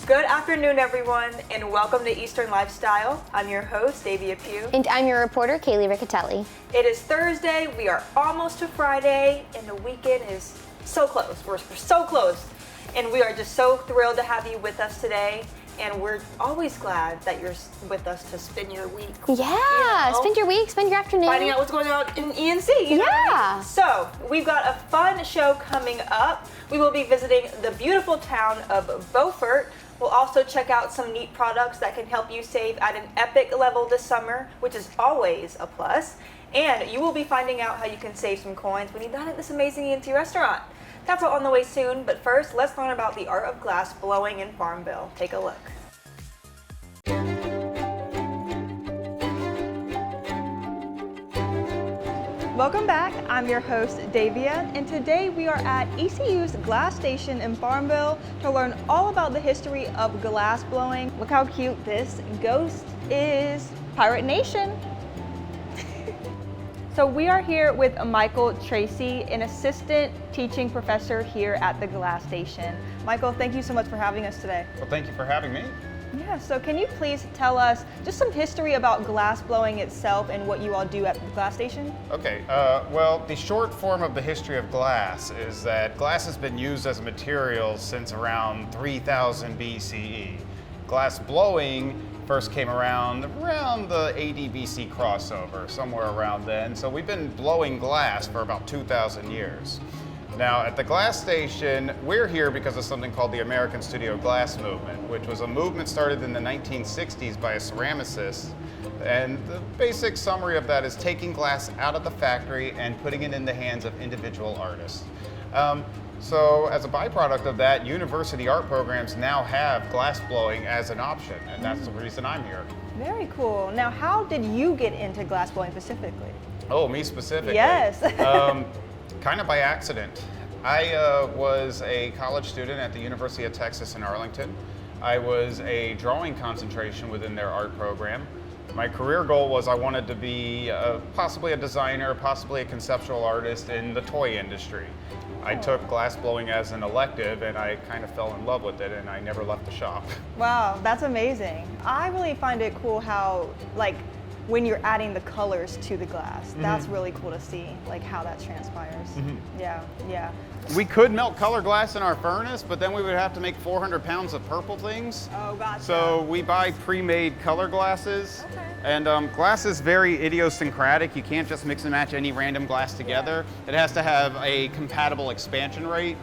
Good afternoon, everyone, and welcome to Eastern Lifestyle. I'm your host, Davia Pugh. And I'm your reporter, Kaylee Riccatelli. It is Thursday, we are almost to Friday, and the weekend is so close. We're so close, and we are just so thrilled to have you with us today. And we're always glad that you're with us to spend your week. Yeah, spend your week, spend your afternoon. Finding out what's going on in ENC. You know what I mean? So, we've got a fun show coming up. We will be visiting the beautiful town of Beaufort. We'll also check out some neat products that can help you save at an epic level this summer, which is always a plus. And you will be finding out how you can save some coins when you dine at this amazing ENC restaurant. That's all on the way soon, but first, let's learn about the art of glass blowing in Farmville. Take a look. Welcome back. I'm your host, Davia, and today we are at ECU's GlasStation in Farmville to learn all about the history of glass blowing. Look how cute this ghost is. Pirate Nation. So we are here with Michael Tracy, an assistant teaching professor here at the GlasStation. Michael, thank you so much for having us today. Well, thank you for having me. Yeah, so can you please tell us just some history about glass blowing itself and what you all do at the GlasStation? Okay, well, the short form of the history of glass is that glass has been used as a material since around 3000 BCE. Glass blowing first came around the AD BC crossover, somewhere around then. So we've been blowing glass for about 2,000 years. Now at the GlasStation, we're here because of something called the American Studio Glass Movement, which was a movement started in the 1960s by a ceramicist. And the basic summary of that is taking glass out of the factory and putting it in the hands of individual artists. So as a byproduct of that, university art programs now have glass blowing as an option, and that's the reason I'm here. Very cool. Now, how did you get into glass blowing specifically? Oh, me specifically? Yes. Kind of by accident. I was a college student at the University of Texas in Arlington. I was a drawing concentration within their art program. My career goal was I wanted to be possibly a designer, possibly a conceptual artist in the toy industry. I took glass blowing as an elective and I kind of fell in love with it and I never left the shop. Wow, that's amazing. I really find it cool how, like, when you're adding the colors to the glass, that's really cool to see, like, how that transpires. Yeah. We could melt color glass in our furnace, but then we would have to make 400 pounds of purple things. Oh, gotcha. So we buy pre-made color glasses. Okay. And glass is very idiosyncratic. You can't just mix and match any random glass together. It has to have a compatible expansion rate.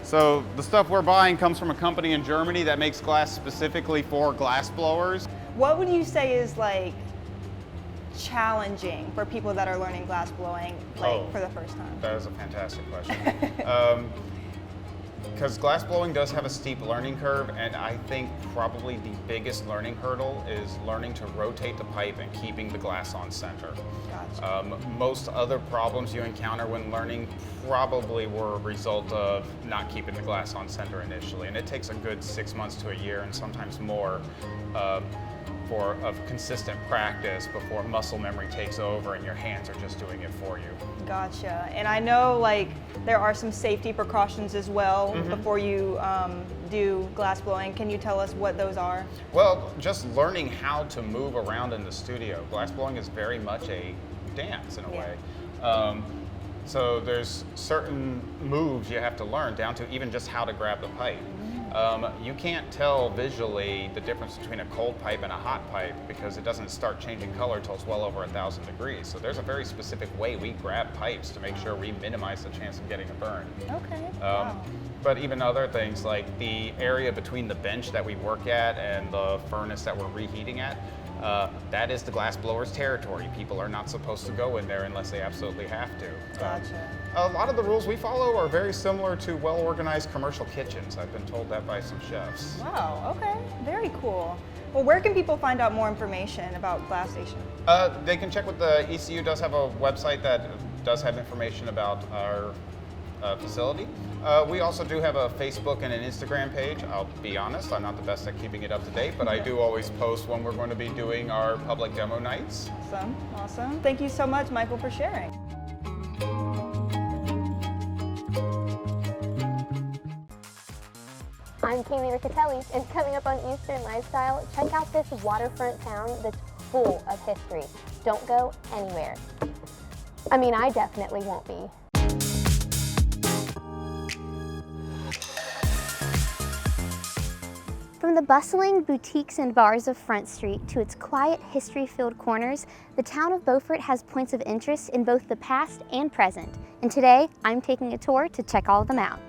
So the stuff we're buying comes from a company in Germany that makes glass specifically for glass blowers. What would you say is, like, challenging for people that are learning glass blowing, like, for the first time? That is a fantastic question. Because glass blowing does have a steep learning curve, and I think probably the biggest learning hurdle is learning to rotate the pipe and keeping the glass on center. Gotcha. Most other problems you encounter when learning probably were a result of not keeping the glass on center initially, and it takes a good 6 months to a year, and sometimes more, of consistent practice before muscle memory takes over and your hands are just doing it for you. Gotcha. And I know, like, there are some safety precautions as well before you do glass blowing. Can you tell us what those are? Well, just learning how to move around in the studio. Glass blowing is very much a dance in a way. So there's certain moves you have to learn, down to even just how to grab the pipe. You can't tell visually the difference between a cold pipe and a hot pipe because it doesn't start changing color until it's well over 1,000 degrees. So there's a very specific way we grab pipes to make sure we minimize the chance of getting a burn. Okay. Wow. But even other things like the area between the bench that we work at and the furnace that we're reheating at, that is the glass blower's territory. People are not supposed to go in there unless they absolutely have to. Gotcha. A lot of the rules we follow are very similar to well-organized commercial kitchens. I've been told that by some chefs. Wow, okay. Very cool. Well, where can people find out more information about GlasStation? They can check with the ECU does have a website that does have information about our facility. We also do have a Facebook and an Instagram page. I'll be honest, I'm not the best at keeping it up to date, but I do always post when we're going to be doing our public demo nights. Awesome, awesome. Thank you so much, Michael, for sharing. I'm Kaylee Riccatelli, and coming up on Eastern Lifestyle, check out this waterfront town that's full of history. Don't go anywhere. I mean, I definitely won't be. From the bustling boutiques and bars of Front Street to its quiet, history-filled corners, the town of Beaufort has points of interest in both the past and present. And today, I'm taking a tour to check all of them out.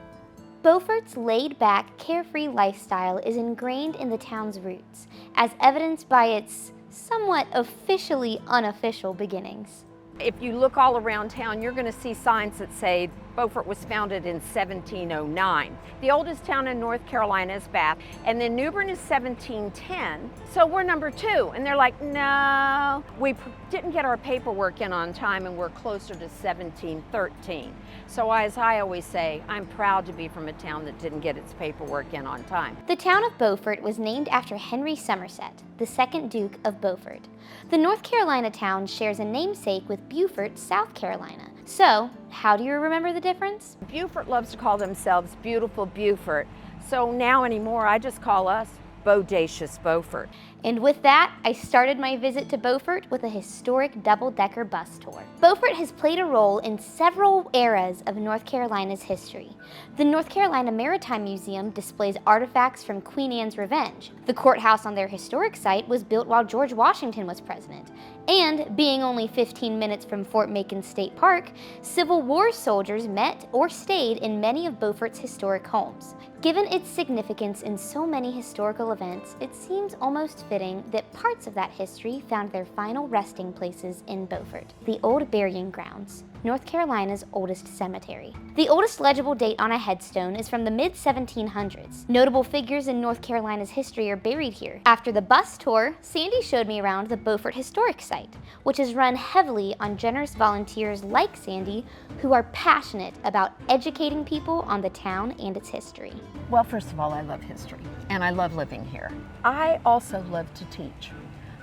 Beaufort's laid-back, carefree lifestyle is ingrained in the town's roots, as evidenced by its somewhat officially unofficial beginnings. If you look all around town, you're going to see signs that say Beaufort was founded in 1709. The oldest town in North Carolina is Bath, and then New Bern is 1710, so we're number 2. And they're like, no, we didn't get our paperwork in on time, and we're closer to 1713. So as I always say, I'm proud to be from a town that didn't get its paperwork in on time. The town of Beaufort was named after Henry Somerset, the 2nd Duke of Beaufort. The North Carolina town shares a namesake with Beaufort, South Carolina. So, how do you remember the difference? Beaufort loves to call themselves beautiful Beaufort, so now anymore I just call us Bodacious Beaufort. And with that, I started my visit to Beaufort with a historic double-decker bus tour. Beaufort has played a role in several eras of North Carolina's history. The North Carolina Maritime Museum displays artifacts from Queen Anne's Revenge. The courthouse on their historic site was built while George Washington was president. And, being only 15 minutes from Fort Macon State Park, Civil War soldiers met or stayed in many of Beaufort's historic homes. Given its significance in so many historical events, it seems almost fitting that parts of that history found their final resting places in Beaufort, the Old Burying Grounds, North Carolina's oldest cemetery. The oldest legible date on a headstone is from the mid-1700s. Notable figures in North Carolina's history are buried here. After the bus tour, Sandy showed me around the Beaufort Historic Site, which is run heavily on generous volunteers like Sandy who are passionate about educating people on the town and its history. Well, first of all, I love history, and I love living here. I also love to teach.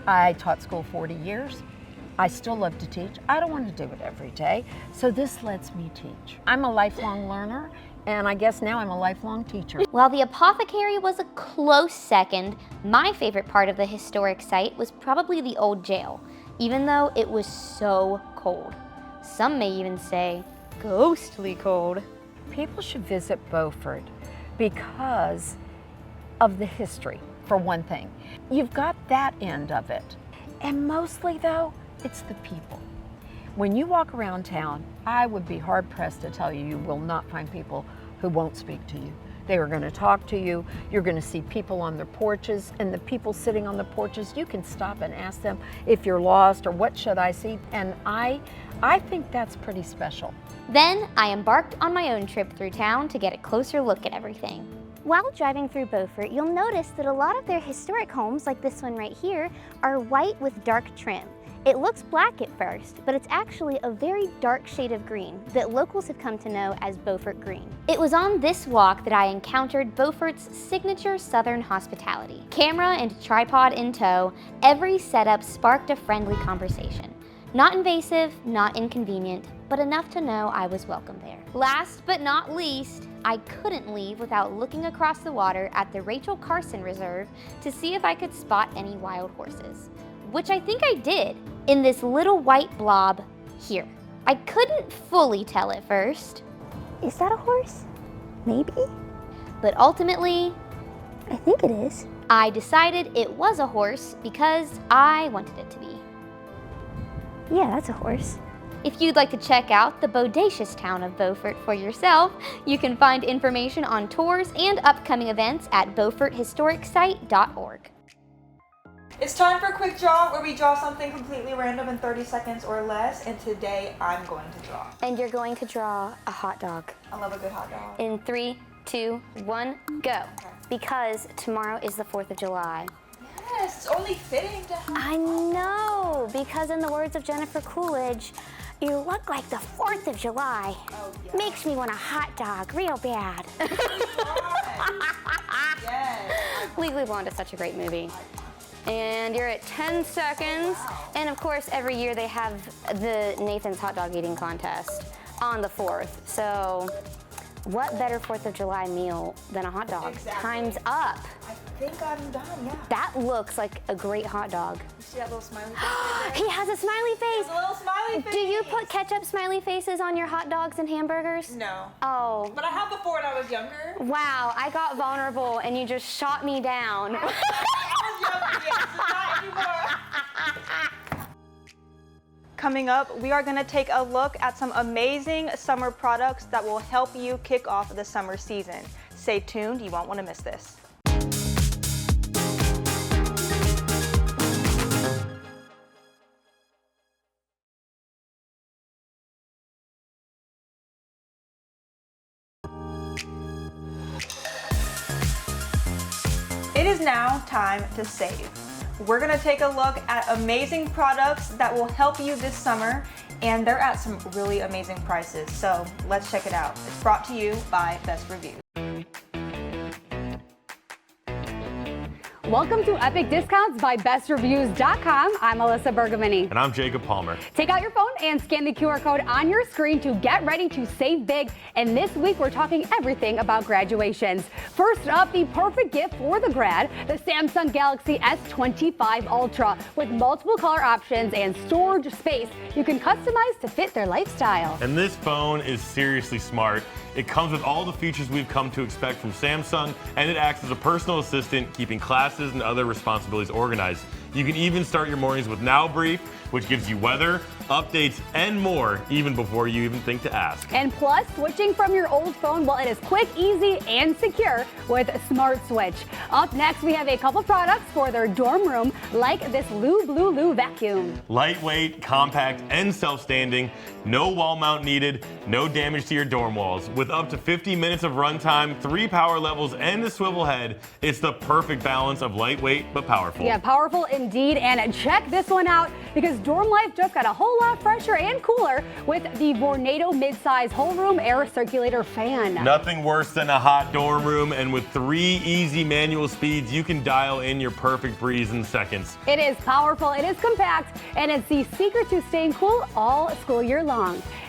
I taught school 40 years. I still love to teach. I don't want to do it every day, so this lets me teach. I'm a lifelong learner, and I guess now I'm a lifelong teacher. While the apothecary was a close second, my favorite part of the historic site was probably the old jail, even though it was so cold. Some may even say ghostly cold. People should visit Beaufort because of the history, for one thing. You've got that end of it. And mostly though, it's the people. When you walk around town, I would be hard pressed to tell you will not find people who won't speak to you. They are going to talk to you. You're going to see people on their porches, and the people sitting on the porches, you can stop and ask them if you're lost or what should I see. And I think that's pretty special. Then I embarked on my own trip through town to get a closer look at everything. While driving through Beaufort, you'll notice that a lot of their historic homes, like this one right here, are white with dark trim. It looks black at first, but it's actually a very dark shade of green that locals have come to know as Beaufort Green. It was on this walk that I encountered Beaufort's signature Southern hospitality. Camera and tripod in tow, every setup sparked a friendly conversation. Not invasive, not inconvenient, but enough to know I was welcome there. Last but not least, I couldn't leave without looking across the water at the Rachel Carson Reserve to see if I could spot any wild horses, which I think I did in this little white blob here. I couldn't fully tell at first. Is that a horse? Maybe. But ultimately, I think it is. I decided it was a horse because I wanted it to be. Yeah, that's a horse. If you'd like to check out the bodacious town of Beaufort for yourself, you can find information on tours and upcoming events at beauforthistoricsite.org. It's time for a quick draw where we draw something completely random in 30 seconds or less, and today I'm going to draw. And you're going to draw a hot dog. I love a good hot dog. In 3, 2, 1, go. Okay. Because tomorrow is the 4th of July. Yes, it's only fitting to have. I know, because in the words of Jennifer Coolidge, you look like the 4th of July. Oh, yeah. Makes me want a hot dog real bad. Yes. Legally Blonde is such a great movie. And you're at 10 seconds. Wow. And of course, every year they have the Nathan's hot dog eating contest on the 4th. So What better 4th of July meal than a hot dog? Exactly. Time's up. I think I'm done, yeah. That looks like a great hot dog. You see that little smiley face right there? He has a smiley face. There's a little smiley face. Do you put ketchup smiley faces on your hot dogs and hamburgers? No. Oh. But I have before when I was younger. Wow, I got vulnerable and you just shot me down. I was younger, yes, not anymore. Coming up, we are going to take a look at some amazing summer products that will help you kick off the summer season. Stay tuned, you won't want to miss this. It is now time to save. We're gonna take a look at amazing products that will help you this summer, and they're at some really amazing prices. So let's check it out. It's brought to you by Best Reviews. Welcome to Epic Discounts by BestReviews.com. I'm Alyssa Bergamini. And I'm Jacob Palmer. Take out your phone and scan the QR code on your screen to get ready to save big. And this week we're talking everything about graduations. First up, the perfect gift for the grad, the Samsung Galaxy S25 Ultra. With multiple color options and storage space, you can customize to fit their lifestyle. And this phone is seriously smart. It comes with all the features we've come to expect from Samsung, and it acts as a personal assistant, keeping classes and other responsibilities organized. You can even start your mornings with Now Brief, which gives you weather, updates, and more, even before you even think to ask. And plus, switching from your old phone, well, it is quick, easy, and secure with Smart Switch. Up next, we have a couple products for their dorm room, like this Lou vacuum. Lightweight, compact, and self-standing. No wall mount needed, no damage to your dorm walls. With up to 50 minutes of runtime, 3 power levels, and a swivel head, it's the perfect balance of lightweight but powerful. Yeah, powerful indeed. And check this one out, because dorm life just got a whole lot fresher and cooler with the Vornado midsize whole room air circulator fan. Nothing worse than a hot dorm room, and with 3 easy manual speeds, you can dial in your perfect breeze in seconds. It is powerful, it is compact, and it's the secret to staying cool all school year long.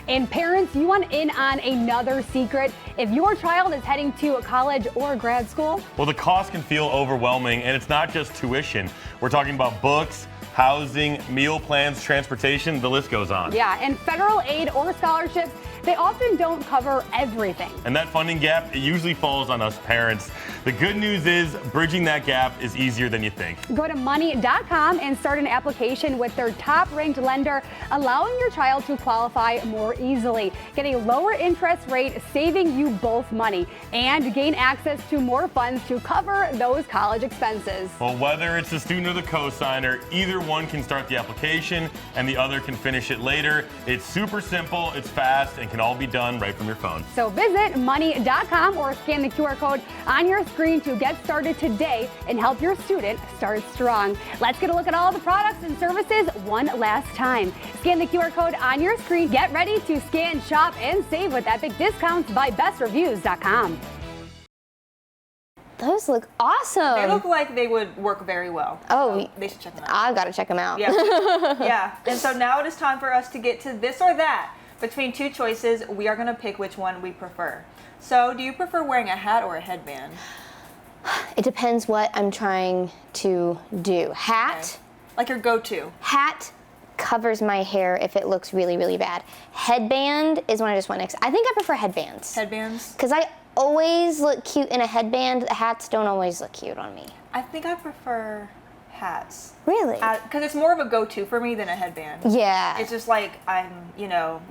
And parents, you want in on another secret? If your child is heading to a college or grad school, Well, the cost can feel overwhelming, and it's not just tuition. We're talking about books, housing, meal plans, transportation, the list goes on. yeah, and federal aid or scholarships, they often don't cover everything. And that funding gap, it usually falls on us parents. The good news is bridging that gap is easier than you think. Go to money.com and start an application with their top-ranked lender, allowing your child to qualify more easily. Get a lower interest rate, saving you both money, and gain access to more funds to cover those college expenses. Well, whether it's the student or the co-signer, either one can start the application and the other can finish it later. It's super simple, it's fast, and can all be done right from your phone. So visit money.com or scan the QR code on your screen to get started today and help your student start strong. Let's get a look at all the products and services one last time. Scan the QR code on your screen. Get ready to scan, shop, and save with Epic Discounts by BestReviews.com. Those look awesome. They look like they would work very well. Oh, So they should check them out. I've got to check them out. Yeah. Yeah. And so now it is time for us to get to this or that. Between 2 choices, we are going to pick which one we prefer. So, do you prefer wearing a hat or a headband? It depends what I'm trying to do. Hat. Okay. Like your go-to. Hat covers my hair if it looks really, really bad. Headband is when I just want next. I think I prefer headbands. Headbands? Because I always look cute in a headband. The hats don't always look cute on me. I think I prefer hats. Really? Because it's more of a go-to for me than a headband. Yeah. It's just like I'm,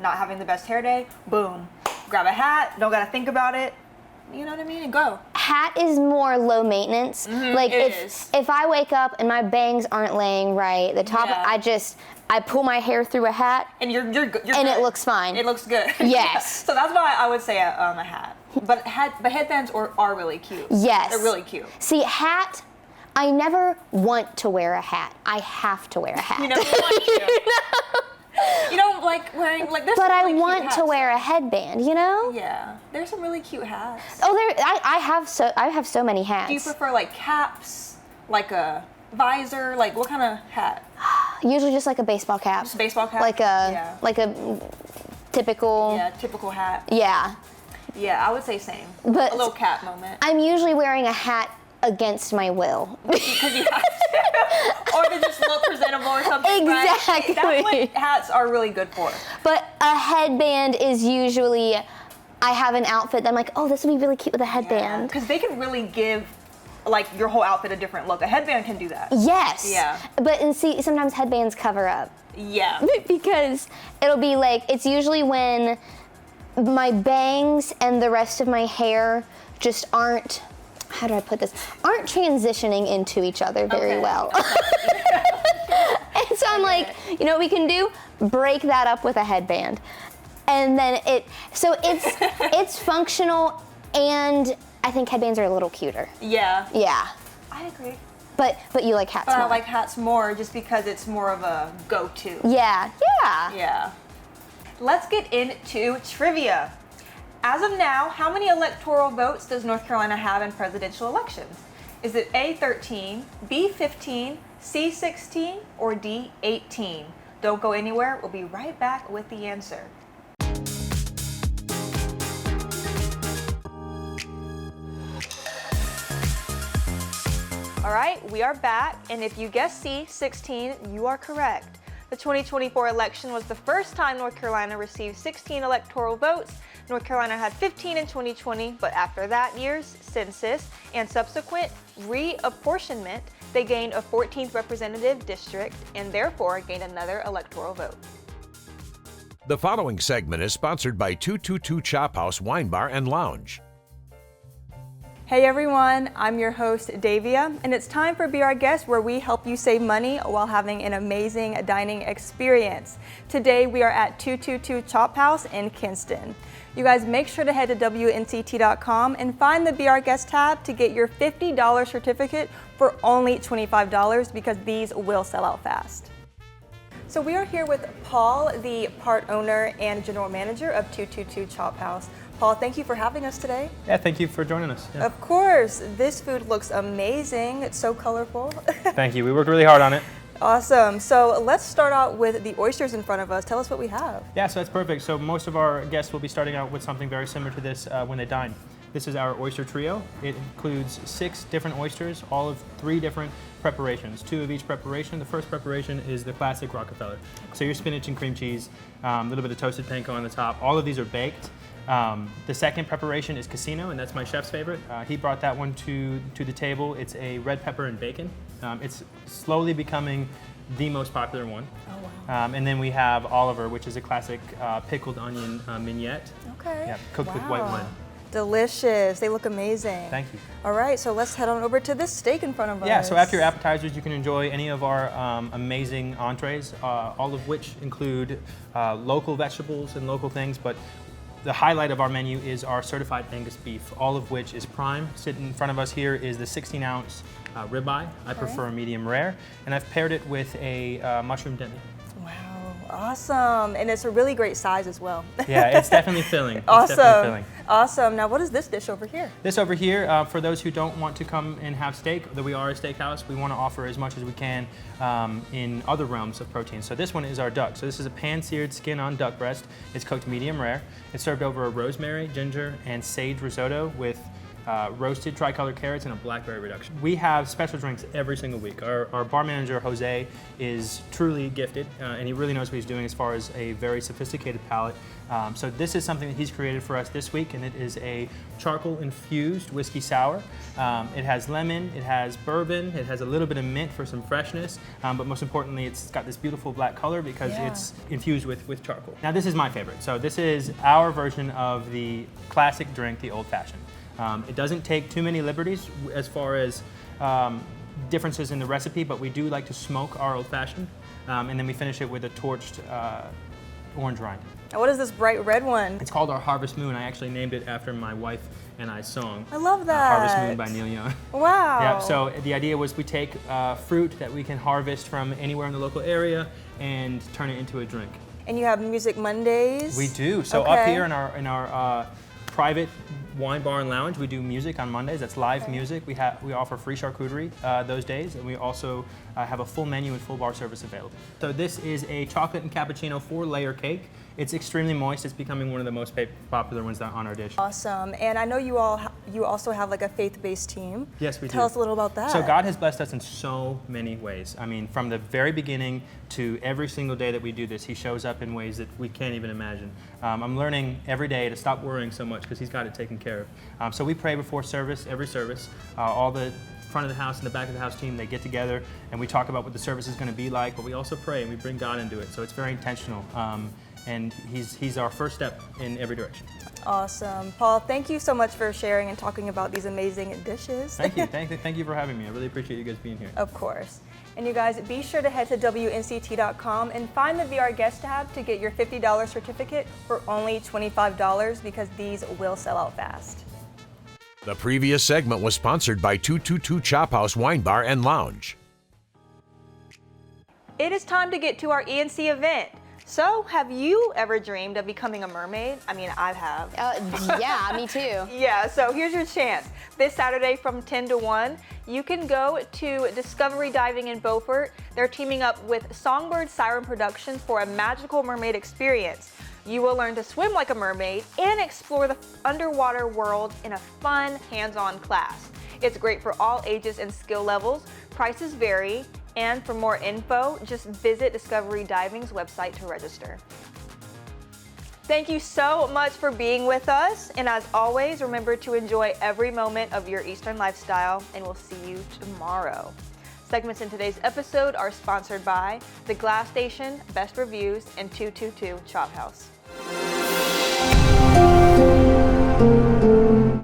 not having the best hair day. Boom. Grab a hat. Don't got to think about it. You know what I mean? And go. Hat is more low maintenance. Like it is. if I wake up and my bangs aren't laying right, the top, Yeah. I pull my hair through a hat. And you're good. And it looks fine. It looks good. Yes. So that's why I would say a hat. But headbands are really cute. Yes. They're really cute. See, hat, I never want to wear a hat. I have to wear a hat. You never want to. You don't like wearing there's But some I really cute want hats. to wear a headband, you know? Yeah, there's some really cute hats. Oh, I have so many hats. Do you prefer like caps, like a visor, like what kind of hat? Usually just like a baseball cap. Just a baseball cap? Like a Yeah. like a typical. Yeah, typical hat. Yeah. Yeah, I would say same. But a little cat moment. I'm usually wearing a hat against my will. Because you have to. Or to just look presentable or something, Exactly. right? That's what hats are really good for. But a headband is usually, I have an outfit that I'm like, oh, this would be really cute with a headband. Because they can really give like your whole outfit a different look. A headband can do that. Yes. Yeah. But and see, sometimes headbands cover up. Yeah. Because it'll be like, it's usually when my bangs and the rest of my hair just aren't, how do I put this, aren't transitioning into each other very well. And so I'm like, you know what we can do? Break that up with a headband. And then it's functional, and I think headbands are a little cuter. Yeah. Yeah. I agree. But you like hats But more. I like hats more just because it's more of a go-to. Yeah. Yeah. Let's get into trivia. As of now, how many electoral votes does North Carolina have in presidential elections? Is it A, 13, B, 15, C, 16, or D, 18? Don't go anywhere. We'll be right back with the answer. All right, we are back, and if you guessed C, 16, you are correct. The 2024 election was the first time North Carolina received 16 electoral votes. North Carolina had 15 in 2020, but after that year's census and subsequent reapportionment, they gained a 14th representative district and therefore gained another electoral vote. The following segment is sponsored by 222 Chop House Wine Bar and Lounge. Hey everyone, I'm your host Davia, and it's time for Be Our Guest, where we help you save money while having an amazing dining experience. Today we are at 222 Chop House in Kinston. You guys make sure to head to WNCT.com and find the Be Our Guest tab to get your $50 certificate for only $25, because these will sell out fast. So we are here with Paul, the part owner and general manager of 222 Chop House. Paul, thank you for having us today. Yeah, thank you for joining us. Yeah. Of course, this food looks amazing. It's so colorful. Thank you. We worked really hard on it. Awesome. So let's start out with the oysters in front of us. Tell us what we have. Yeah, so that's perfect. So most of our guests will be starting out with something very similar to this when they dine. This is our oyster trio. It includes 6 different oysters, all of 3 different preparations, 2 of each preparation. The first preparation is the classic Rockefeller. So your spinach and cream cheese, a little bit of toasted panko on the top. All of these are baked. The second preparation is Casino, and that's my chef's favorite. He brought that one to the table. It's a red pepper and bacon. It's slowly becoming the most popular one. Oh, wow. And then we have Oliver, which is a classic pickled onion mignette. Okay. Yeah, cooked with white wine. Delicious. They look amazing. Thank you. All right, so let's head on over to this steak in front of us. Yeah, so after your appetizers, you can enjoy any of our amazing entrees, all of which include local vegetables and local things, but the highlight of our menu is our certified Angus beef, all of which is prime. Sitting in front of us here is the 16-ounce ribeye. I prefer a medium rare, and I've paired it with a mushroom demi. Wow, awesome. And it's a really great size as well. Yeah, it's definitely filling. Awesome. It's definitely filling. Awesome. Now, what is this dish over here? This over here, for those who don't want to come and have steak, though we are a steakhouse, we want to offer as much as we can in other realms of protein. So this one is our duck. So this is a pan-seared skin-on duck breast. It's cooked medium rare. It's served over a rosemary, ginger, and sage risotto with roasted tricolor carrots and a blackberry reduction. We have special drinks every single week. Our bar manager, Jose, is truly gifted, and he really knows what he's doing as far as a very sophisticated palate. So this is something that he's created for us this week, and it is a charcoal-infused whiskey sour. It has lemon, it has bourbon, it has a little bit of mint for some freshness, but most importantly, it's got this beautiful black color because it's infused with charcoal. Now this is my favorite. So this is our version of the classic drink, the Old Fashioned. It doesn't take too many liberties as far as differences in the recipe, but we do like to smoke our Old Fashioned, and then we finish it with a torched orange rind. Now, what is this bright red one? It's called our Harvest Moon. I actually named it after my wife and I's song. I love that. Harvest Moon by Neil Young. Wow. Yeah, so the idea was we take fruit that we can harvest from anywhere in the local area and turn it into a drink. And you have Music Mondays? We do. So up here in our private wine bar and lounge, we do music on Mondays. That's live music. We offer free charcuterie those days, and we also have a full menu and full bar service available. So this is a chocolate and cappuccino 4-layer cake. It's extremely moist. It's becoming one of the most popular ones on our dish. Awesome. And I know you also have like a faith-based team. Yes, we do. Tell us a little about that. So God has blessed us in so many ways. I mean, from the very beginning to every single day that we do this, he shows up in ways that we can't even imagine. I'm learning every day to stop worrying so much because he's got it taken care of. So we pray before service, every service. All the front of the house and the back of the house team, they get together and we talk about what the service is going to be like, but we also pray and we bring God into it. So it's very intentional. And he's our first step in every direction. Awesome. Paul, thank you so much for sharing and talking about these amazing dishes. Thank you. Thank you for having me. I really appreciate you guys being here. Of course. And you guys, be sure to head to WNCT.com and find the VR Guest tab to get your $50 certificate for only $25 because these will sell out fast. The previous segment was sponsored by 222 Chop House Wine Bar and Lounge. It is time to get to our ENC event. So, have you ever dreamed of becoming a mermaid? I mean, I have. Yeah, me too. Yeah, so here's your chance. This Saturday from 10 to 1, you can go to Discovery Diving in Beaufort. They're teaming up with Songbird Siren Productions for a magical mermaid experience. You will learn to swim like a mermaid and explore the underwater world in a fun, hands-on class. It's great for all ages and skill levels. Prices vary. And for more info, just visit Discovery Diving's website to register. Thank you so much for being with us. And as always, remember to enjoy every moment of your Eastern lifestyle, and we'll see you tomorrow. Segments in today's episode are sponsored by the GlasStation, Best Reviews, and 222 Chop House.